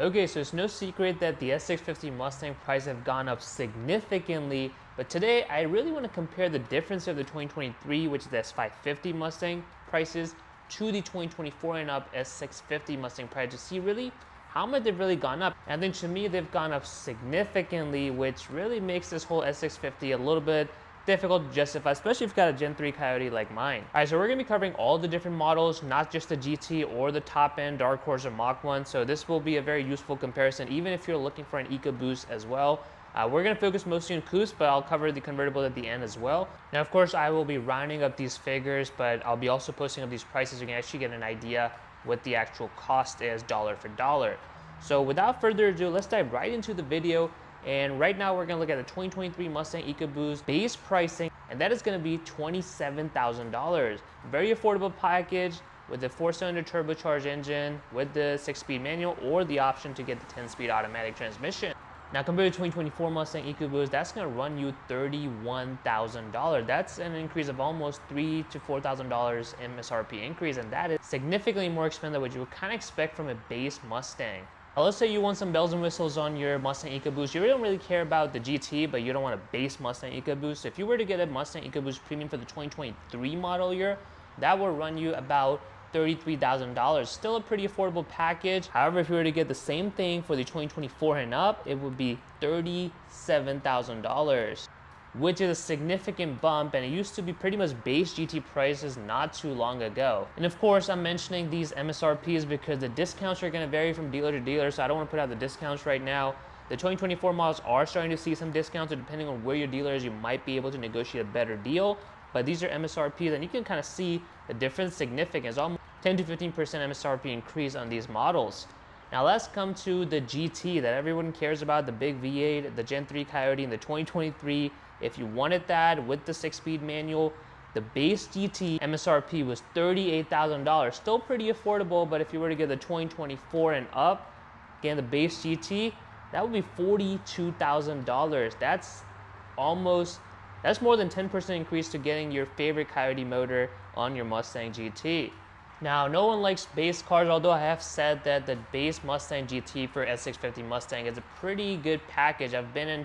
Okay, so it's no secret that the S650 Mustang prices have gone up significantly, but today I really want to compare the difference of the 2023, which is the S550 Mustang prices, to the 2024 and up S650 Mustang price to see really how much they've really gone up. And then to me, they've gone up significantly, which really makes this whole S650 a little bit difficult to justify, especially if you've got a Gen 3 Coyote like mine. All right, so we're gonna be covering all the different models, not just the GT or the top end Dark Horse or Mach 1. So this will be a very useful comparison, even if you're looking for an EcoBoost as well. We're gonna focus mostly on Coupe, but I'll cover the convertible at the end as well. Now, of course, I will be rounding up these figures, but I'll be also posting up these prices. You can actually get an idea what the actual cost is dollar for dollar. So without further ado, let's dive right into the video. And right now we're gonna look at the 2023 Mustang EcoBoost base pricing, and that is gonna be $27,000. Very affordable package with a 4-cylinder turbocharged engine with the 6-speed manual or the option to get the 10-speed automatic transmission. Now compared to 2024 Mustang EcoBoost, that's gonna run you $31,000. That's an increase of almost $3,000 to $4,000 MSRP increase, and that is significantly more expensive than what you would kind of expect from a base Mustang. Now, let's say you want some bells and whistles on your Mustang EcoBoost. You don't really care about the GT, but you don't want a base Mustang EcoBoost. So if you were to get a Mustang EcoBoost Premium for the 2023 model year, that will run you about $33,000. Still a pretty affordable package. However, if you were to get the same thing for the 2024 and up, it would be $37,000. Which is a significant bump, and it used to be pretty much base GT prices not too long ago. And of course, I'm mentioning these MSRPs because the discounts are gonna vary from dealer to dealer, so I don't wanna put out the discounts right now. The 2024 models are starting to see some discounts, so depending on where your dealer is, you might be able to negotiate a better deal. But these are MSRPs, and you can kind of see the difference significant. It's almost 10 to 15% MSRP increase on these models. Now let's come to the GT that everyone cares about, the big V8, the Gen 3 Coyote in the 2023. If you wanted that with the 6-speed manual, the base GT MSRP was $38,000. Still pretty affordable, but if you were to get the 2024 and up, again, the base GT, that would be $42,000. That's more than 10% increase to getting your favorite Coyote motor on your Mustang GT. Now, no one likes base cars, although I have said that the base Mustang GT for S650 Mustang is a pretty good package. I've been in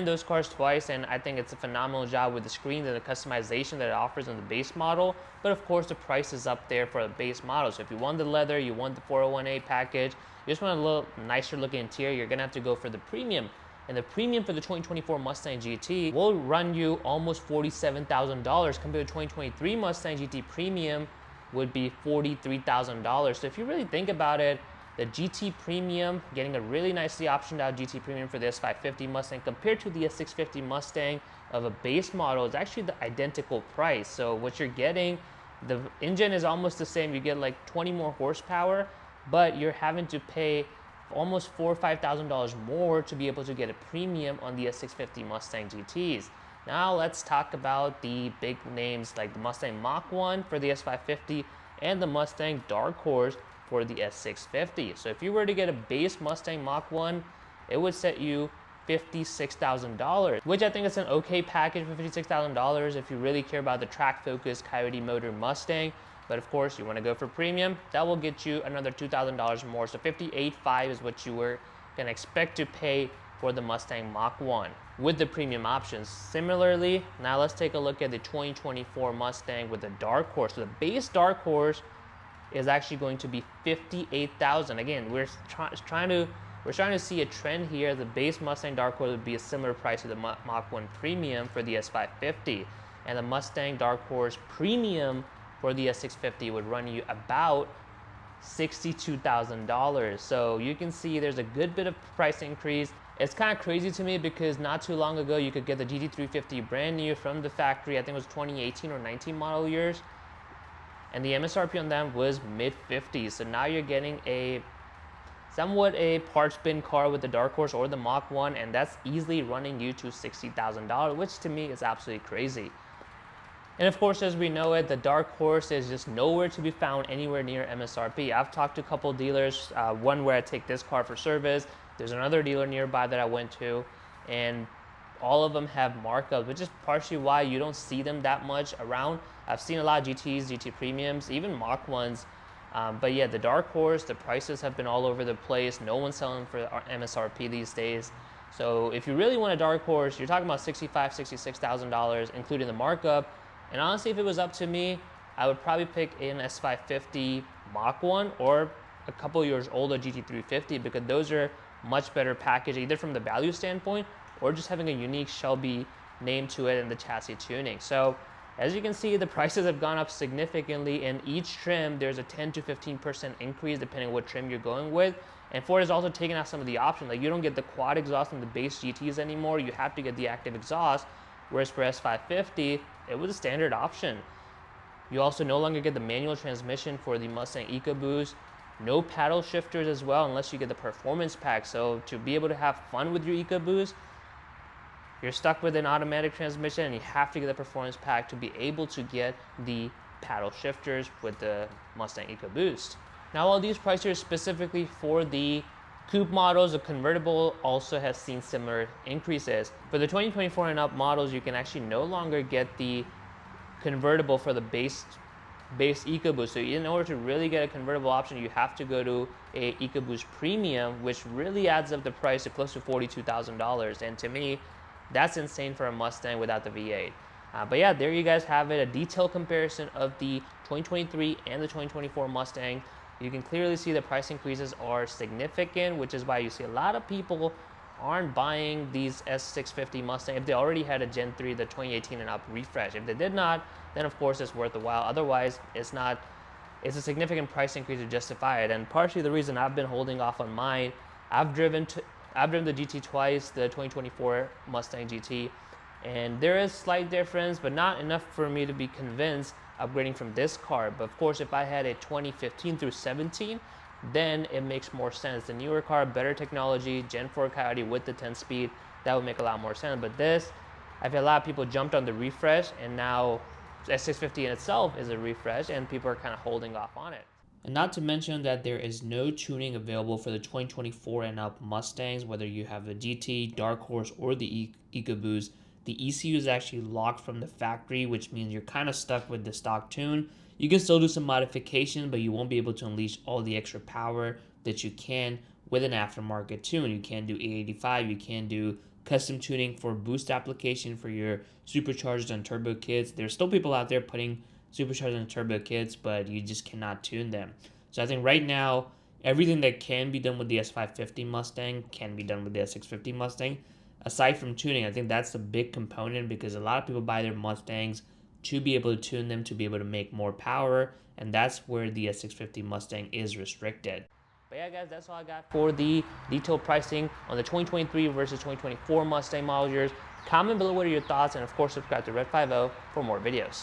those cars twice, and I think it's a phenomenal job with the screens and the customization that it offers on the base model. But of course, the price is up there for the base model. So if you want the leather, you want the 401A package, you just want a little nicer looking interior, you're gonna have to go for the premium. And the premium for the 2024 Mustang GT will run you almost $47,000 compared to 2023 Mustang GT Premium would be $43,000. So if you really think about it, the GT Premium, getting a really nicely optioned out GT Premium for the S550 Mustang compared to the S650 Mustang of a base model is actually the identical price. So what you're getting, the engine is almost the same. You get like 20 more horsepower, but you're having to pay almost $4,000 or $5,000 more to be able to get a premium on the S650 Mustang GTs. Now let's talk about the big names like the Mustang Mach 1 for the S550 and the Mustang Dark Horse for the S650. So if you were to get a base Mustang Mach 1, it would set you $56,000, which I think is an okay package for $56,000 if you really care about the track-focused Coyote motor Mustang. But of course, you want to go for premium, that will get you another $2,000 more. So $58,500 is what you were going to expect to pay for the Mustang Mach 1 with the premium options. Similarly, now let's take a look at the 2024 Mustang with the Dark Horse. So the base Dark Horse is actually going to be $58,000. Again, we're trying to see a trend here. The base Mustang Dark Horse would be a similar price to the Mach 1 Premium for the S550, and the Mustang Dark Horse Premium for the S650 would run you about $62,000. So you can see there's a good bit of price increase. It's kind of crazy to me because not too long ago you could get the GT350 brand new from the factory. I think it was 2018 or 19 model years, and the MSRP on them was mid-50s. So now you're getting somewhat a parts bin car with the Dark Horse or the Mach 1, and that's easily running you to $60,000, which to me is absolutely crazy. And of course, as we know it, the Dark Horse is just nowhere to be found anywhere near MSRP. I've talked to a couple dealers, one where I take this car for service. There's another dealer nearby that I went to, and all of them have markups, which is partially why you don't see them that much around. I've seen a lot of GTs, GT Premiums, even Mach 1s But yeah, the dark horse, the prices have been all over the place. No one's selling for MSRP these days. So if you really want a dark horse, you're talking about $65,000, $66,000, including the markup. And honestly, if it was up to me, I would probably pick an S550 Mach 1 or a couple years older GT350, because those are much better package, either from the value standpoint or just having a unique Shelby name to it and the chassis tuning. So as you can see, the prices have gone up significantly. In each trim, there's a 10 to 15% increase depending on what trim you're going with. And Ford has also taken out some of the options. Like, you don't get the quad exhaust in the base GTs anymore. You have to get the active exhaust, whereas for S550, it was a standard option. You also no longer get the manual transmission for the Mustang ecoboost. No paddle shifters as well, unless you get the performance pack. So to be able to have fun with your ecoboost, you're stuck with an automatic transmission, and you have to get the performance pack to be able to get the paddle shifters with the Mustang ecoboost. Now, while these prices are specifically for the coupe models, the convertible also has seen similar increases. For the 2024 and up models, you can actually no longer get the convertible for the base ecoboost. So in order to really get a convertible option, you have to go to a ecoboost premium, which really adds up the price to close to $42,000. And to me, that's insane for a Mustang without the V8. But yeah, there you guys have it, a detailed comparison of the 2023 and the 2024 Mustang. You can clearly see the price increases are significant, which is why you see a lot of people aren't buying these S650 Mustang if they already had a Gen 3, the 2018 and up refresh. If they did not, then of course it's worth a while. Otherwise, it's not. It's a significant price increase to justify it. And partially the reason I've been holding off on mine, I've driven the GT twice, the 2024 Mustang GT, and there is slight difference, but not enough for me to be convinced upgrading from this car. But of course, if I had a 2015 through 17, then it makes more sense. The newer car, better technology, Gen 4 Coyote with the 10-speed, that would make a lot more sense. But this, I feel a lot of people jumped on the refresh, and now S650 in itself is a refresh, and people are kind of holding off on it. And not to mention that there is no tuning available for the 2024 and up Mustangs, whether you have the GT, Dark Horse, or the ecoboost. The ECU is actually locked from the factory, which means you're kind of stuck with the stock tune. You can still do some modification, but you won't be able to unleash all the extra power that you can with an aftermarket tune. You can do 885, you can do custom tuning for boost application for your supercharged and turbo kits. There's still people out there putting supercharged and turbo kits, but you just cannot tune them. So I think right now, everything that can be done with the S550 Mustang can be done with the S650 Mustang. Aside from tuning, I think that's the big component, because a lot of people buy their Mustangs to be able to tune them, to be able to make more power, and that's where the S650 Mustang is restricted. But yeah, guys, that's all I got for the detailed pricing on the 2023 versus 2024 Mustang model years. Comment below what are your thoughts, and of course, subscribe to Red 50 for more videos.